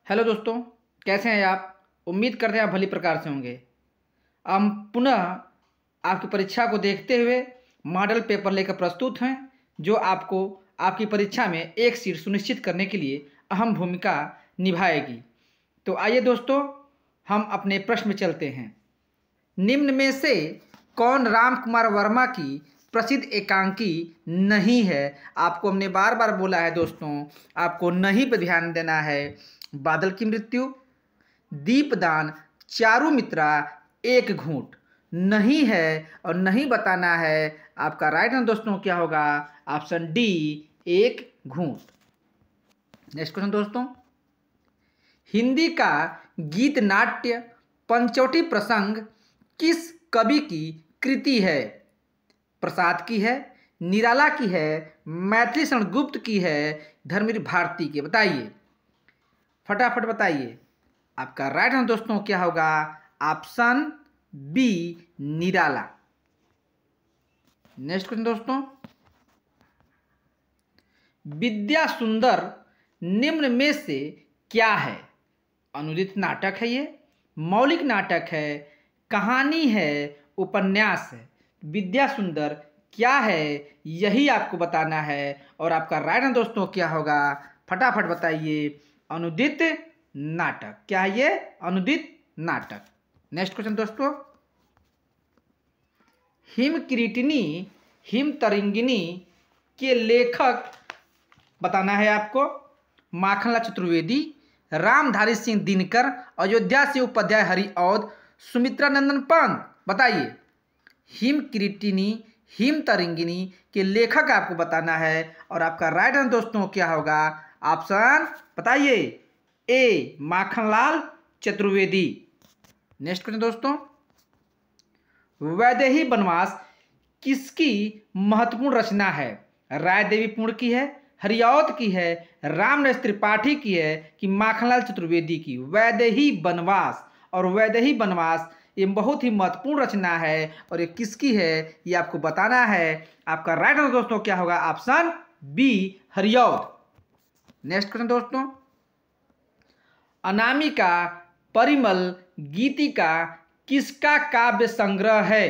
Hello दोस्तों, कैसे हैं आप। उम्मीद करते हैं आप भली प्रकार से होंगे। हम पुनः आपकी परीक्षा को देखते हुए मॉडल पेपर लेकर प्रस्तुत हैं, जो आपको आपकी परीक्षा में एक सीट सुनिश्चित करने के लिए अहम भूमिका निभाएगी। तो आइए दोस्तों, हम अपने प्रश्न में चलते हैं। निम्न में से कौन राम कुमार वर्मा की प्रसिद्ध एकांकी नहीं है। आपको हमने बार बार बोला है दोस्तों, आपको नहीं पर ध्यान देना है। बादल की मृत्यु, दीपदान, चारुमित्रा, एक घूंट नहीं है और नहीं बताना है। आपका राइट आंसर दोस्तों क्या होगा? ऑप्शन डी, एक घूंट। नेक्स्ट क्वेश्चन दोस्तों, हिंदी का गीत नाट्य पंचवटी प्रसंग किस कवि की कृति है? प्रसाद की है, निराला की है, मैथिली शरण गुप्त की है, धर्मवीर भारती की? बताइए, फटाफट बताइए। आपका राइट आंसर दोस्तों क्या होगा? ऑप्शन बी, निराला। नेक्स्ट क्वेश्चन दोस्तों, विद्या सुंदर निम्न में से क्या है? अनुदित नाटक है, ये मौलिक नाटक है, कहानी है, उपन्यास है। विद्या सुंदर क्या है, यही आपको बताना है। और आपका राइट आंसर दोस्तों क्या होगा? फटाफट बताइए। अनुदित नाटक। क्या है ये? अनुदित नाटक। नेक्स्ट क्वेश्चन दोस्तों, हिम किरीटिनी हिम तरंगिनी के लेखक बताना है आपको। माखनलाल चतुर्वेदी, रामधारी सिंह दिनकर, अयोध्या सिंह उपाध्याय हरिऔध, सुमित्रा नंदन पंत? बताइए। हिम किरीटिनी हिम तरंगिनी के लेखक आपको बताना है। और आपका राइट आंसर दोस्तों क्या होगा? ऑप्शन बताइए, ए, माखनलाल चतुर्वेदी। नेक्स्ट क्वेश्चन दोस्तों, वैदेही वनवास किसकी महत्वपूर्ण रचना है? राय देवी पूर्ण की है, हरिऔध की है, रामनरेश त्रिपाठी की है, कि माखनलाल चतुर्वेदी की? वैदेही वनवास। और वैदेही वनवास ये बहुत ही महत्वपूर्ण रचना है और ये किसकी है, ये आपको बताना है। आपका राइट आंसर दोस्तों क्या होगा? Option B, Hariaudh. Next question दोस्तों, अनामिका परिमल गीतिका किसका काव्य संग्रह है?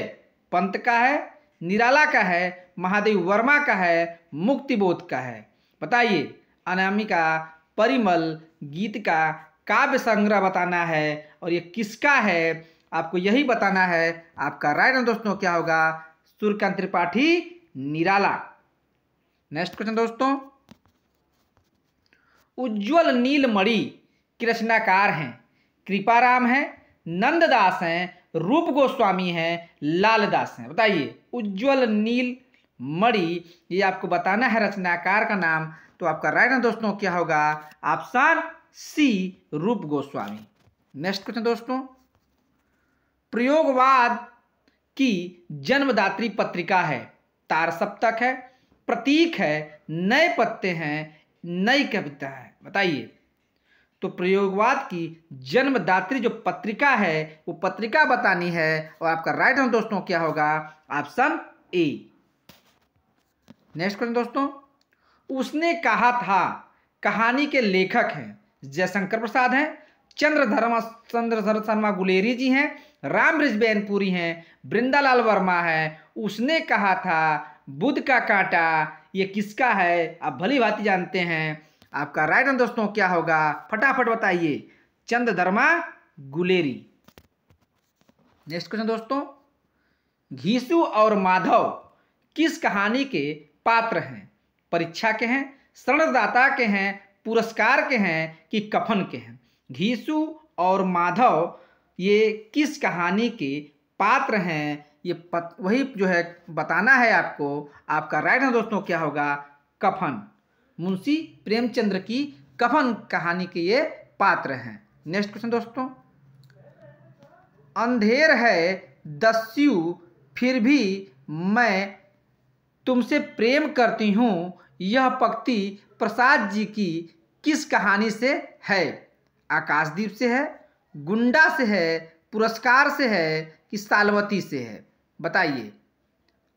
पंत का है, निराला का है, महादेव वर्मा का है, मुक्तिबोध का है? बताइए। अनामिका परिमल गीत का काव्य संग्रह बताना है और ये किसका है, आपको यही बताना है। आपका राइट आंसर दोस्तों क्या होगा? सूर्यकांत त्रिपाठी, निराला। नेक्स्ट क्वेश्चन दोस्तों, उज्ज्वल नीलमणि के रचनाकार हैं? कृपाराम हैं, नंददास हैं, रूप गोस्वामी हैं, लालदास हैं? बताइए। उज्ज्वल नीलमणि ये आपको बताना है रचनाकार का नाम। तो आपका राइट आंसर दोस्तों क्या होगा? ऑप्शन सी, रूप गोस्वामी। नेक्स्ट क्वेश्चन दोस्तों, प्रयोगवाद की जन्मदात्री पत्रिका है? तार सप्तक है, प्रतीक है, नए पत्ते हैं, नई कविता है? बताइए। तो प्रयोगवाद की जन्मदात्री जो पत्रिका है वो पत्रिका बतानी है। और आपका राइट आंसर दोस्तों क्या होगा? ऑप्शन ए। नेक्स्ट क्वेश्चन दोस्तों, उसने कहा था कहानी के लेखक हैं? जयशंकर प्रसाद हैं, चंद्रधर शर्मा गुलेरी जी हैं, राम बृजबैनपुरी हैं, वृंदालाल वर्मा है। उसने कहा था, बुध का कांटा, ये किसका है? आप भली भांति जानते हैं। आपका राइट आंसर दोस्तों क्या होगा? फटाफट बताइए। चंद्रधर्मा गुलेरी। नेक्स्ट क्वेश्चन दोस्तों, घीसू और माधव किस कहानी के पात्र हैं? परीक्षा के हैं, शरणदाता के हैं, पुरस्कार के हैं, कि कफन के हैं? घीसू और माधव ये किस कहानी के पात्र हैं? ये वही जो है बताना है आपको। आपका राइट आंसर दोस्तों क्या होगा? कफन। मुंशी प्रेमचंद्र की कफन कहानी के ये पात्र हैं। नेक्स्ट क्वेश्चन दोस्तों, अंधेर है दस्यु फिर भी मैं तुमसे प्रेम करती हूँ, यह पंक्ति प्रसाद जी की किस कहानी से है? आकाशदीप से है, गुंडा से है, पुरस्कार से है, कि सालवती से है? बताइए।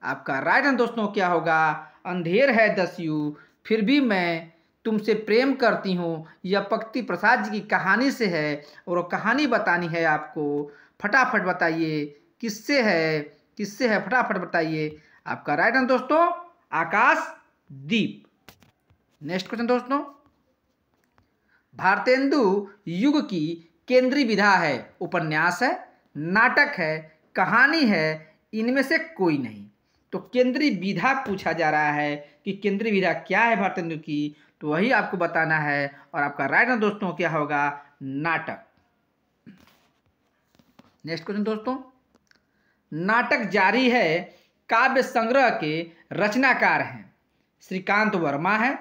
आपका राइट आंसर दोस्तों क्या होगा? अंधेर है दस्यु फिर भी मैं तुमसे प्रेम करती हूँ, यह पक्ति प्रसाद जी की कहानी से है और वो कहानी बतानी है आपको। फटाफट बताइए किससे है, किससे है, फटाफट बताइए। आपका राइट आंसर दोस्तों आकाशदीप। नेक्स्ट क्वेश्चन दोस्तों, भारतेंदु युग की केंद्रीय विधा है, उपन्यास है, नाटक है, कहानी है, इनमें से कोई नहीं। तो केंद्रीय विधा पूछा जा रहा है कि केंद्रीय विधा क्या है भारतेंदु की, तो वही आपको बताना है। और आपका राइट आंसर दोस्तों क्या होगा, नाटक। नेक्स्ट क्वेश्चन दोस्तों, नाटक जारी है काव्य संग्रह के रचनाकार हैं, श्रीकांत वर्मा है,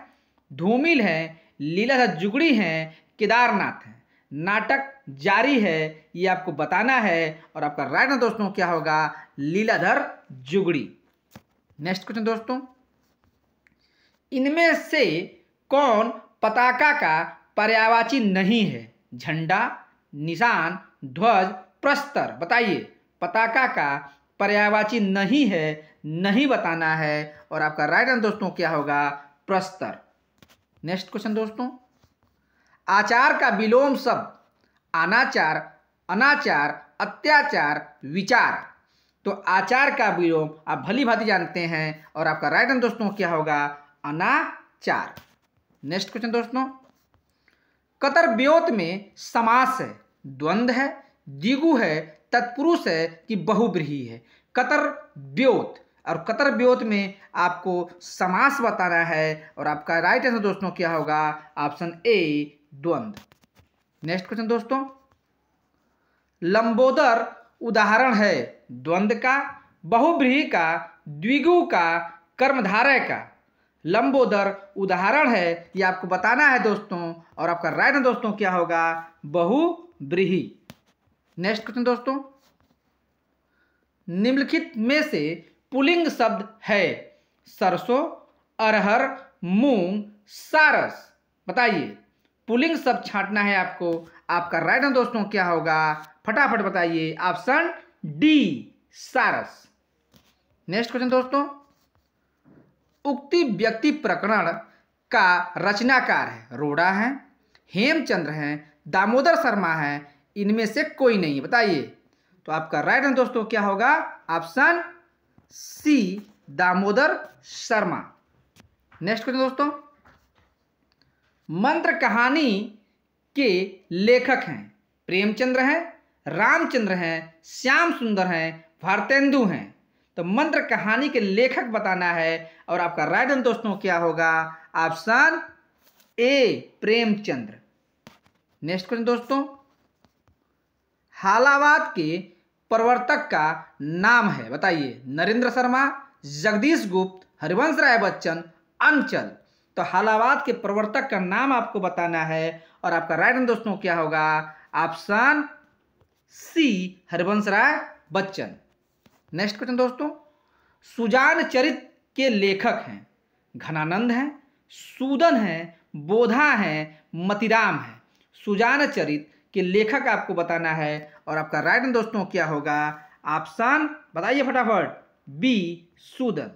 धूमिल है, लीलाधर जुगड़ी हैं, केदारनाथ हैं। नाटक जारी है ये आपको बताना है और आपका राइट आंसर दोस्तों क्या होगा, लीलाधर जुगड़ी। नेक्स्ट क्वेश्चन दोस्तों, इनमें से कौन पताका का पर्यायवाची नहीं है, झंडा, निशान, ध्वज, प्रस्तर। बताइए, पताका का पर्यायवाची नहीं है, नहीं बताना है और आपका राइट आंसर दोस्तों क्या होगा, प्रस्तर। नेक्स्ट क्वेश्चन दोस्तों, आचार का विलोम शब्द अनाचार, अनाचार, अत्याचार, विचार। तो आचार का विलोम आप भली भांति जानते हैं और आपका राइट आंसर दोस्तों क्या होगा, अनाचार। नेक्स्ट क्वेश्चन दोस्तों, कतर व्योत में समास है, द्वंद्व है, द्विगु है, तत्पुरुष है कि बहुब्रीहि है। कतर व्योत, और कतर व्योत में आपको समास बताना है और आपका राइट आंसर दोस्तों क्या होगा, ऑप्शन ए, द्वंद्व। नेक्स्ट क्वेश्चन दोस्तों, लंबोदर उदाहरण है द्वंद्व का, बहुब्रीहि का, द्विगु का, कर्मधारय का। लंबोदर उदाहरण है ये आपको बताना है दोस्तों और आपका राइट आंसर दोस्तों क्या होगा, बहुब्रीहि। नेक्स्ट क्वेश्चन दोस्तों, निम्नलिखित में से पुल्लिंग शब्द है, सरसों, अरहर, मूंग, सारस। बताइए, पुल्लिंग शब्द छांटना है आपको। आपका राइट आंसर दोस्तों क्या होगा, फटाफट बताइए, ऑप्शन डी, सारस। नेक्स्ट क्वेश्चन दोस्तों, उक्ति व्यक्ति प्रकरण का रचनाकार है, रोड़ा है, हेमचंद्र है, दामोदर शर्मा है, इनमें से कोई नहीं। बताइए, तो आपका राइट आंसर दोस्तों क्या होगा, option C, Damodar Sharma. Next question दोस्तों, मंत्र कहानी के लेखक हैं, प्रेमचंद्र हैं, रामचंद्र हैं, श्याम सुंदर हैं, भारतेंदु हैं। तो मंत्र कहानी के लेखक बताना है और आपका राइट आंसर दोस्तों क्या होगा, ऑप्शन ए, प्रेमचंद्र। नेक्स्ट क्वेश्चन दोस्तों, हालावाद के प्रवर्तक का नाम है। बताइए, नरेंद्र शर्मा, जगदीश गुप्त, हरिवंश राय बच्चन, अंचल। तो हालावाद के प्रवर्तक का नाम आपको बताना है और आपका राइट आंसर दोस्तों क्या होगा, ऑप्शन सी, हरिवंश राय बच्चन। नेक्स्ट क्वेश्चन दोस्तों, सुजान चरित के लेखक हैं, घनानंद हैं, सूदन हैं, बोधा हैं, मतिराम हैं। सुजान चरित के लेखक आपको बताना है और आपका राइट आंसर दोस्तों क्या होगा, ऑप्शन बताइए फटाफट, बी, सूदन।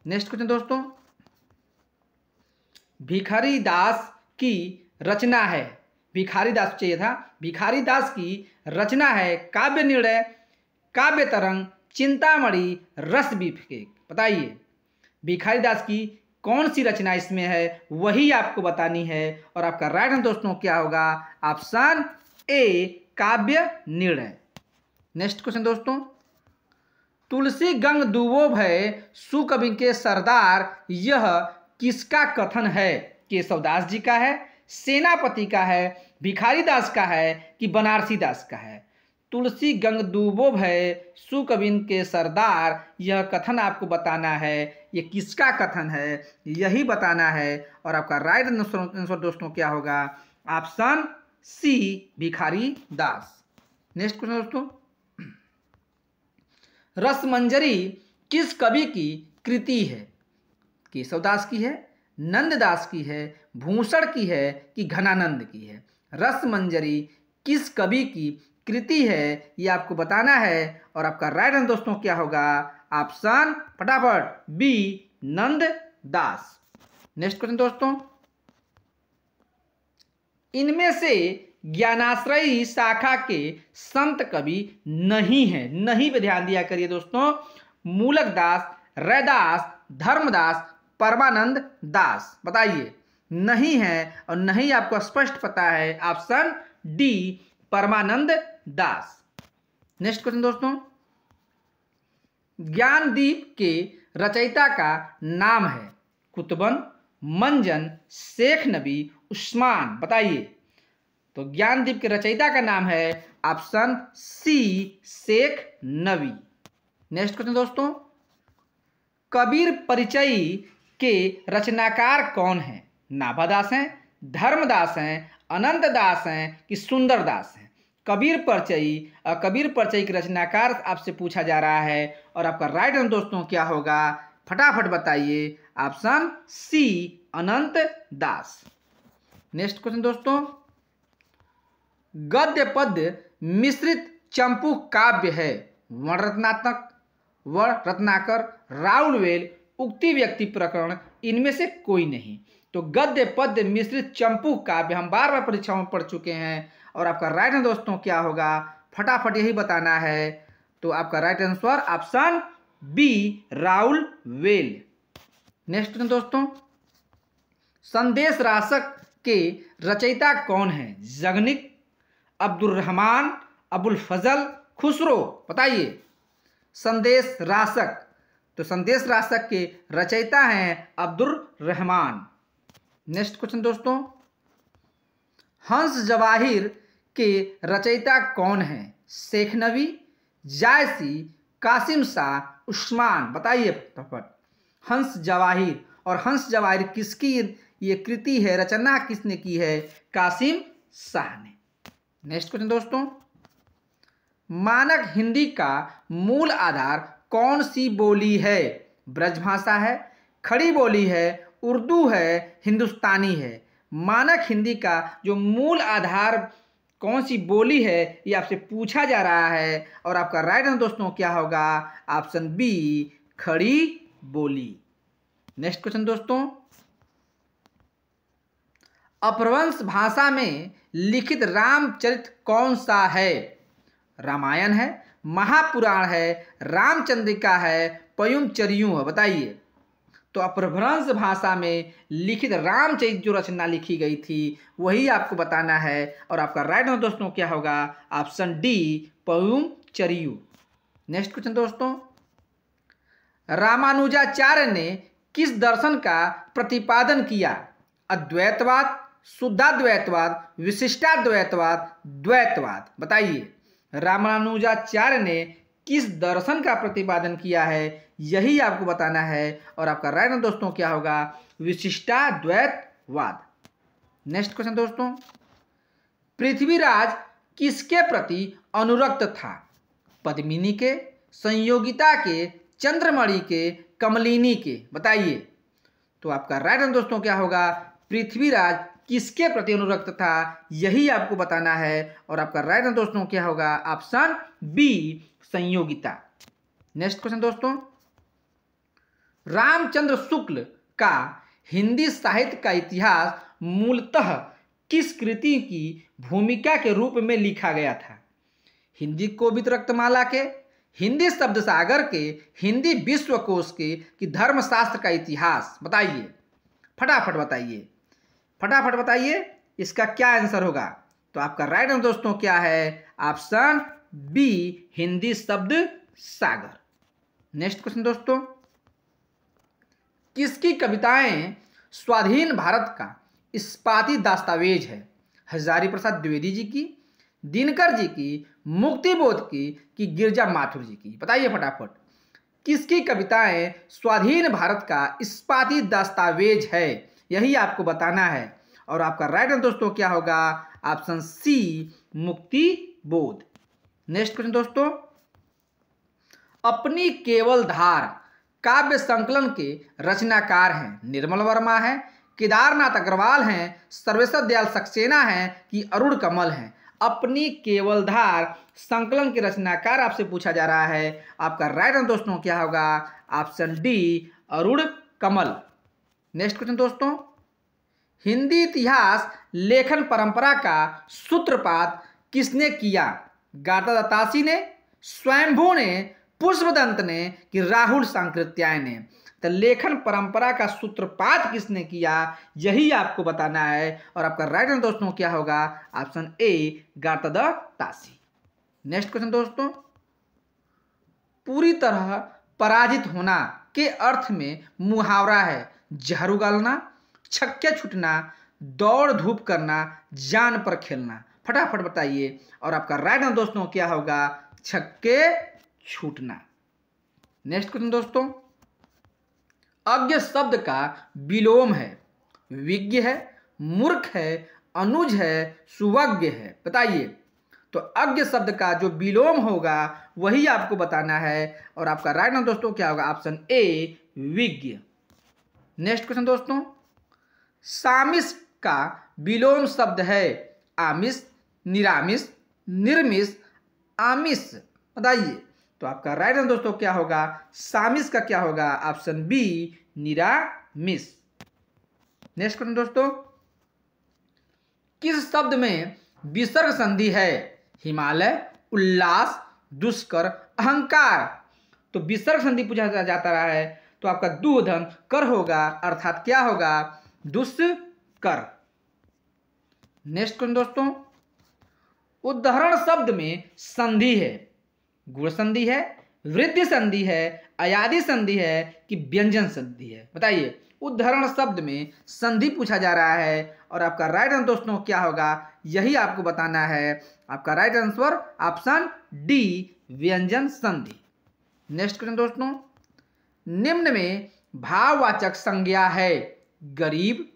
नेक्स्ट क्वेश्चन दोस्तों, भिखारी दास की रचना है, भिखारी दास चाहिए था, भिखारी दास की रचना है काव्य निर्णय, काव्य तरंग, चिंतामणि, रस विवेक। बताइए, भिखारी दास की कौन सी रचना इसमें है, वही आपको बतानी है और आपका राइट आंसर दोस्तों क्या होगा, ऑप्शन ए, काव्य निर्णय। नेक्स्ट क्वेश्चन दोस्तों, तुलसी गंग दुबो भय सुकवि के सरदार, यह किसका कथन है, केशवदास जी का है, सेनापति का है, भिखारी दास का है कि बनारसी दास का है। तुलसी गंग दुबो भय सुकविन के सरदार, यह कथन आपको बताना है, ये किसका कथन है यही बताना है और आपका राइट आंसर दोस्तों क्या होगा, ऑप्शन सी, भिखारी दास। नेक्स्ट क्वेश्चन दोस्तों, रसमंजरी किस कवि की कृति है, केशवदास की है, नंददास की है, भूषण की है कि घनानंद की है। रसमंजरी किस कवि की कृति है ये आपको बताना है और आपका राइट आंसर दोस्तों क्या होगा, ऑप्शन फटाफट बी, नंददास। नेक्स्ट क्वेश्चन दोस्तों, इनमें से ज्ञानाश्रयी शाखा के संत कवि नहीं है। नहीं पे ध्यान दिया करिए दोस्तों। मूलक दास, रैदास, धर्मदास, परमानंद दास। बताइए, नहीं है और नहीं आपको स्पष्ट पता है। ऑप्शन डी परमानंद दास। नेक्स्ट क्वेश्चन दोस्तों, ज्ञानदीप के रचयिता का नाम है कुतुबन, मंजन, शेख नबी, उस्मान। बताइए, तो ज्ञानदीप के रचयिता का नाम है ऑप्शन सी शेख नबी। नेक्स्ट क्वेश्चन दोस्तों, कबीर परिचयी के रचनाकार कौन है? नाभादास हैं, धर्मदास हैं, अनंत दास हैं कि सुंदर दास हैं? कबीर परिचयी के रचनाकार आपसे पूछा जा रहा है और आपका राइट आंसर दोस्तों क्या होगा, फटाफट बताइए। ऑप्शन सी अनंत दास। नेक्स्ट क्वेश्चन दोस्तों, गद्य पद्य मिश्रित चंपू काव्य है वर्णरत्नात्मक, रत्नाकर, राउलवेल, उक्ति व्यक्ति प्रकरण, इनमें से कोई नहीं। तो गद्य पद्य मिश्रित चंपू काव्य हम बार बार परीक्षाओं में पढ़ चुके हैं और आपका राइट आंसर दोस्तों क्या होगा, फटाफट यही बताना है। तो आपका राइट आंसर ऑप्शन बी राउलवेल। नेक्स्ट दोस्तों, संदेश रासक के रचयिता कौन है? जगनिक, अब्दुल रहमान, अबुल फजल, खुसरो। बताइए, संदेश रासक, तो संदेश रासक के रचयिता हैं अब्दुल रहमान। नेक्स्ट क्वेश्चन दोस्तों, हंस जवाहिर के रचयिता कौन है? शेख नबी, जायसी, कासिम शाह, उस्मान। बताइए फटाफट, हंस जवाहिर, और हंस जवाहिर किसकी ये कृति है, रचना किसने की है? कासिम शाह ने। नेक्स्ट क्वेश्चन दोस्तों, मानक हिंदी का मूल आधार कौन सी बोली है? ब्रजभाषा है, खड़ी बोली है, उर्दू है, हिंदुस्तानी है? मानक हिंदी का जो मूल आधार कौन सी बोली है ये आपसे पूछा जा रहा है और आपका राइट आंसर दोस्तों क्या होगा? ऑप्शन बी खड़ी बोली। नेक्स्ट क्वेश्चन दोस्तों, अपभ्रंश भाषा में लिखित रामचरित कौन सा है? रामायण है, महापुराण है, रामचंद्रिका है, पयुमचरियू है? बताइए, तो अपभ्रंश भाषा में लिखित रामचरित जो रचना लिखी गई थी वही आपको बताना है और आपका राइट आंसर दोस्तों क्या होगा? Option D Paumachariyu. Next question दोस्तों, रामानुजाचार्य ने किस दर्शन का प्रतिपादन किया? अद्वैतवाद, शुद्धाद्वैतवाद, विशिष्टाद्वैतवाद, द्वैतवाद? बताइए, रामानुजाचार्य ने किस दर्शन का प्रतिपादन किया है यही आपको बताना है और आपका राइट आंसर दोस्तों क्या होगा? विशिष्टाद्वैतवाद। नेक्स्ट क्वेश्चन दोस्तों, पृथ्वीराज किसके प्रति अनुरक्त था? पद्मिनी के, संयोगिता के, चंद्रमणि के, कमलिनी के? बताइए, तो आपका राइट आंसर दोस्तों क्या होगा? पृथ्वीराज किसके प्रति अनुरक्त था यही आपको बताना है और आपका राइट आंसर दोस्तों क्या होगा? Option B Sanyogita. Next question दोस्तों, रामचंद्र शुक्ल का हिंदी साहित्य का इतिहास मूलतः किस कृति की भूमिका के रूप में लिखा गया था? हिंदी कोविद रक्तमाला के, हिंदी शब्द सागर के, हिंदी विश्वकोश के कि धर्मशास्त्र का इतिहास? बताइए, फटाफट बताइए, फटाफट बताइए इसका क्या आंसर होगा? तो आपका राइट आंसर दोस्तों क्या है? ऑप्शन बी हिंदी शब्द सागर। नेक्स्ट क्वेश्चन दोस्तों, किसकी कविताएं स्वाधीन भारत का इस्पाती दस्तावेज है? हजारी प्रसाद द्विवेदी जी की, दिनकर जी की, मुक्तिबोध की कि गिरजा माथुर जी की? बताइए फटाफट, किसकी कविताएं स्वाधीन भारत का इस्पाती दस्तावेज है यही आपको बताना है और आपका राइट आंसर दोस्तों क्या होगा? Option C Muktibodh. Next question दोस्तों, अपनी केवल धार काव्य संकलन के रचनाकार हैं? निर्मल वर्मा है, केदारनाथ अग्रवाल हैं, सर्वेश्वर दयाल सक्सेना हैं कि अरुण कमल हैं? अपनी केवल धार संकलन के रचनाकार आपसे पूछा जा रहा है। आपका राइट आंसर दोस्तों क्या होगा? ऑप्शन डी अरुण कमल। नेक्स्ट क्वेश्चन दोस्तों, हिंदी इतिहास लेखन परंपरा का सूत्रपात किसने किया? गार्दातासी ने, स्वयंभू ने, पुष्पदंत ने कि राहुल सांकृत्याय ने? तो लेखन परंपरा का सूत्रपात किसने किया, यही आपको बताना है। और आपका राइट आंसर दोस्तों क्या होगा? ऑप्शन ए, गार्दातासी। नेक्स्ट क्वेश्चन दोस्तों, पूरी तरह पराजित होना के अर्थ में मुहावरा है जहर उगलना, छक्के छूटना, दौड़ धूप करना, जान पर खेलना। फटाफट बताइए। और आपका राइट आंसर दोस्तों क्या होगा? छक्के छूटना। नेक्स्ट क्वेश्चन दोस्तों, अज्ञ शब्द का विलोम है, विज्ञ है, मूर्ख है, अनुज है, सुवज्ञ है। बताइए। तो अज्ञ शब्द का जो विलोम होगा वही आपको बताना है। और आपका राइट आंसर दोस्तों क्या होगा? ऑप्शन ए, विज्ञ। नेक्स्ट क्वेश्चन दोस्तों, सामिस का विलोम शब्द है आमिष, निरामिष, निर्मिष, आमिष। बताइए। तो आपका राइट आंसर दोस्तों क्या होगा? सामिस का क्या होगा? ऑप्शन बी, निरामिष। नेक्स्ट क्वेश्चन दोस्तों, किस शब्द में विसर्ग संधि है? हिमालय, उल्लास, दुष्कर, अहंकार। तो विसर्ग संधि पूछा जाता रहा है तो आपका दुधन कर होगा, अर्थात क्या होगा? दुष्कर। नेक्स्ट क्वेश्चन दोस्तों, उदाहरण शब्द में संधि है, गुण संधि है, वृद्धि संधि है, अयादि संधि है कि व्यंजन संधि है? बताइए। उदाहरण शब्द में संधि पूछा जा रहा है और आपका राइट आंसर दोस्तों क्या होगा? यही आपको बताना है। आपका राइट आंसर ऑप्शन डी, व्यंजन संधि। नेक्स्ट क्वेश्चन दोस्तों, निम्न में भाववाचक संज्ञा है गरीब,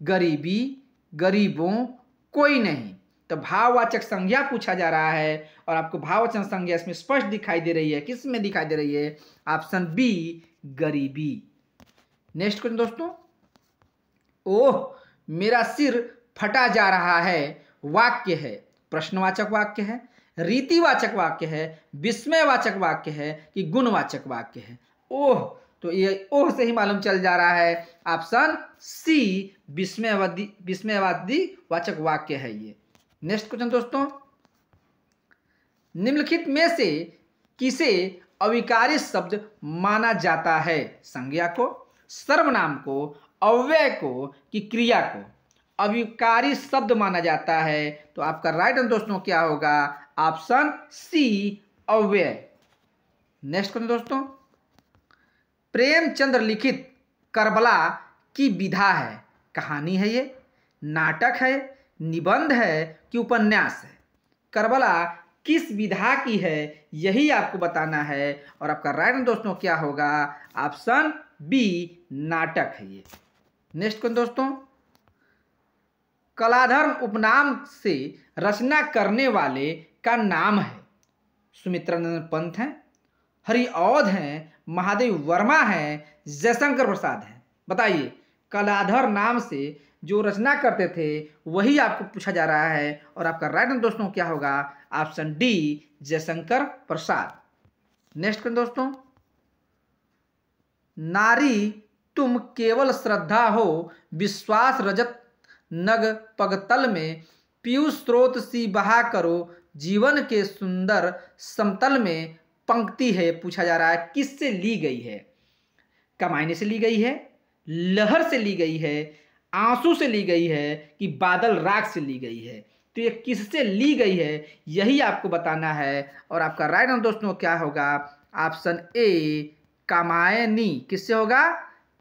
गरीबी, गरीबों, कोई नहीं। तो भाववाचक संज्ञा पूछा जा रहा है और आपको भाववाचक संज्ञा इसमें स्पष्ट दिखाई दे रही है। किस में दिखाई दे रही है? ऑप्शन बी, गरीबी। नेक्स्ट क्वेश्चन दोस्तों, ओह मेरा सिर फटा जा रहा है वाक्य है, प्रश्नवाचक वाक्य है, रीतिवाचक वाक्य है, विस्मयवाचक वाक्य है कि गुणवाचक वाक्य है? ओह, तो ये ओह से ही मालूम चल जा रहा है। ऑप्शन सी, विस्मयवादी वाचक वाक्य है ये। नेक्स्ट क्वेश्चन दोस्तों, निम्नलिखित में से किसे अविकारी शब्द माना जाता है? संज्ञा को, सर्वनाम को, अव्यय को कि क्रिया को? अविकारी शब्द माना जाता है। तो आपका राइट आंसर दोस्तों क्या होगा? ऑप्शन सी, अव्यय। नेक्स्ट क्वेश्चन दोस्तों, प्रेमचंद्र लिखित करबला की विधा है, कहानी है ये, नाटक है, निबंध है कि उपन्यास है? करबला किस विधा की है यही आपको बताना है। और आपका राइट आंसर दोस्तों क्या होगा? ऑप्शन बी, नाटक है ये। नेक्स्ट क्वेश्चन दोस्तों, कलाधर उपनाम से रचना करने वाले का नाम है? सुमित्रानंद पंत हैं, हरिऔध हैं, महादेव वर्मा हैं, जयशंकर प्रसाद हैं? बताइए। कलाधर नाम से जो रचना करते थे वही आपको पूछा जा रहा है। और आपका राइट आंसर दोस्तों क्या होगा? Option D, Jaishankar Prasad. Next question दोस्तों, नारी तुम केवल श्रद्धा हो, विश्वास रजत नग पगतल में, पीयूष स्रोत सी बहा करो, जीवन के सुंदर समतल में पंक्ति है। पूछा जा रहा है किससे ली गई है? कमायने से ली गई है, लहर से ली गई है, आंसू से ली गई है कि बादल राग से ली गई है? तो ये किससे ली गई है यही आपको बताना है। और आपका राइट आंसर दोस्तों क्या होगा? ऑप्शन ए, कामायनी। किससे होगा?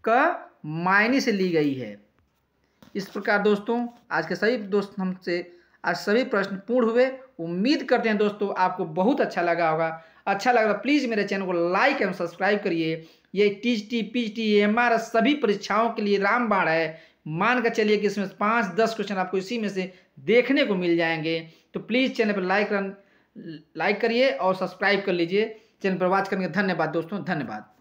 कमायनी से ली गई है। इस प्रकार दोस्तों आज के सभी दोस्त हमसे आज सभी प्रश्न पूर्ण हुए। उम्मीद करते हैं दोस्तों आपको बहुत अच्छा लगा होगा। अच्छा लगा तो प्लीज़ मेरे चैनल को लाइक एवं सब्सक्राइब करिए। ये टीजीटी, पीजीटी, एमआर सभी परीक्षाओं के लिए रामबाण है। मान कर चलिए कि इसमें 5-10 क्वेश्चन आपको इसी में से देखने को मिल जाएंगे। तो प्लीज़ चैनल पर लाइक करिए और सब्सक्राइब कर लीजिए। चैनल पर वॉच करने का धन्यवाद दोस्तों, धन्यवाद।